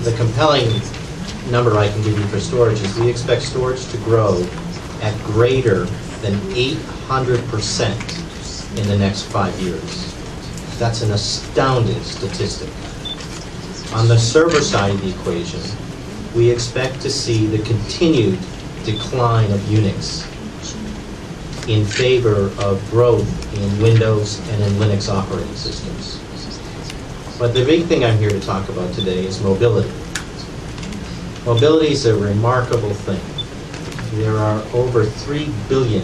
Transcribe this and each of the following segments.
the compelling number I can give you for storage is we expect storage to grow at greater than 800% in the next 5 years. That's an astounding statistic. On the server side of the equation, we expect to see the continued decline of Unix in favor of growth in Windows and in Linux operating systems. But the big thing I'm here to talk about today is mobility. Mobility is a remarkable thing. There are over 3 billion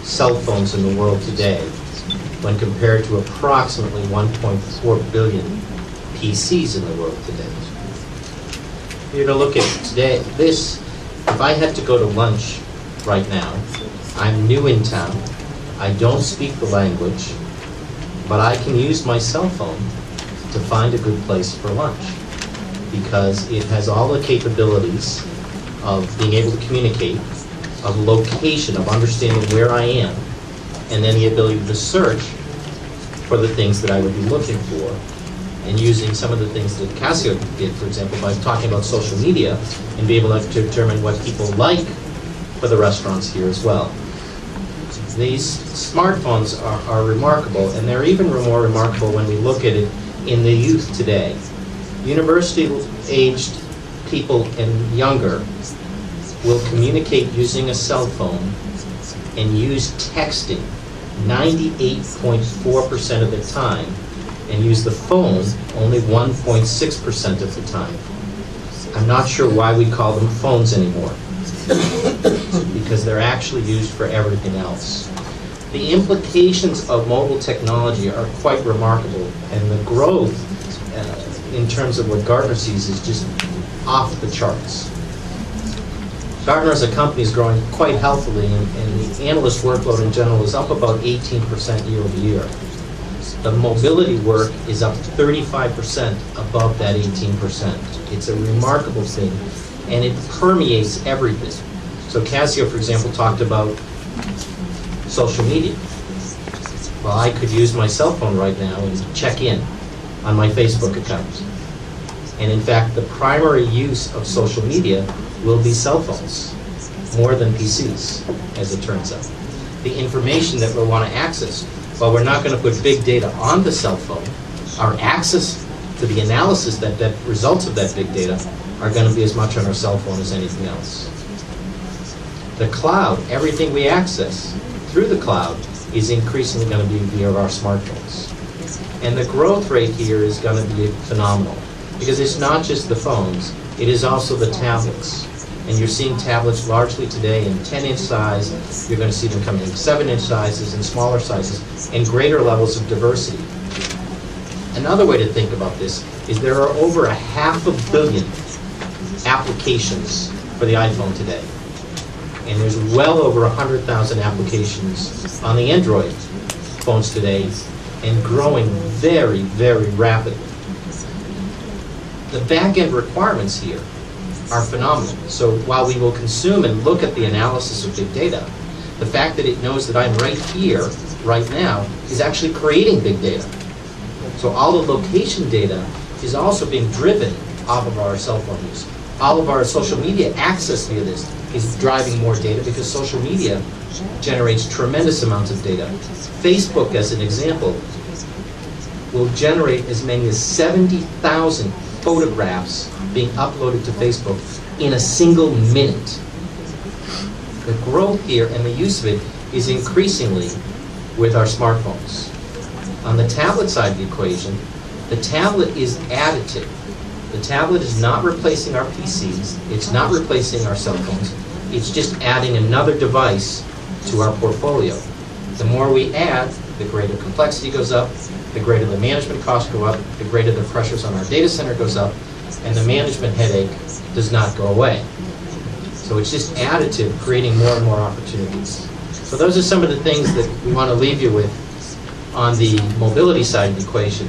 cell phones in the world today when compared to approximately 1.4 billion PCs in the world today. If you're to look at today, if I had to go to lunch right now, I'm new in town, I don't speak the language, but I can use my cell phone to find a good place for lunch because it has all the capabilities of being able to communicate, of location, of understanding where I am, and then the ability to search for the things that I would be looking for, and using some of the things that Casio did, for example, by talking about social media, and be able to determine what people like for the restaurants here as well. These smartphones are remarkable, and they're even more remarkable when we look at it in the youth today. University-aged people and younger will communicate using a cell phone and use texting 98.4% of the time and use the phone only 1.6% of the time. I'm not sure why we call them phones anymore, because they're actually used for everything else. The implications of mobile technology are quite remarkable, and the growth in terms of what Gartner sees is just off the charts. Gartner as a company is growing quite healthily, and the analyst workload in general is up about 18% year over year. The mobility work is up 35% above that 18%. It's a remarkable thing, and it permeates everything. So Casio, for example, talked about social media. Well, I could use my cell phone right now and check in on my Facebook account. And in fact, the primary use of social media will be cell phones, more than PCs, as it turns out. The information that we'll want to access, while we're not going to put big data on the cell phone, our access to the analysis that results of that big data are going to be as much on our cell phone as anything else. The cloud, everything we access through the cloud, is increasingly going to be via our smartphones. And the growth rate here is going to be phenomenal, because it's not just the phones, it is also the tablets. And you're seeing tablets largely today in 10-inch size. You're going to see them coming in 7-inch sizes and smaller sizes, and greater levels of diversity. Another way to think about this is there are over 500 million applications for the iPhone today. And there's well over 100,000 applications on the Android phones today, and growing very, very rapidly. The back-end requirements here are phenomenal. So while we will consume and look at the analysis of big data, the fact that it knows that I'm right here, right now, is actually creating big data. So all the location data is also being driven off of our cell phone use. All of our social media access via this is driving more data, because social media generates tremendous amounts of data. Facebook, as an example, will generate as many as 70,000 photographs being uploaded to Facebook in a single minute. The growth here and the use of it is increasingly with our smartphones. On the tablet side of the equation, the tablet is additive. The tablet is not replacing our PCs, it's not replacing our cell phones, it's just adding another device to our portfolio. The more we add, the greater complexity goes up, the greater the management costs go up, the greater the pressures on our data center goes up, and the management headache does not go away. So it's just additive, creating more and more opportunities. So those are some of the things that we want to leave you with on the mobility side of the equation.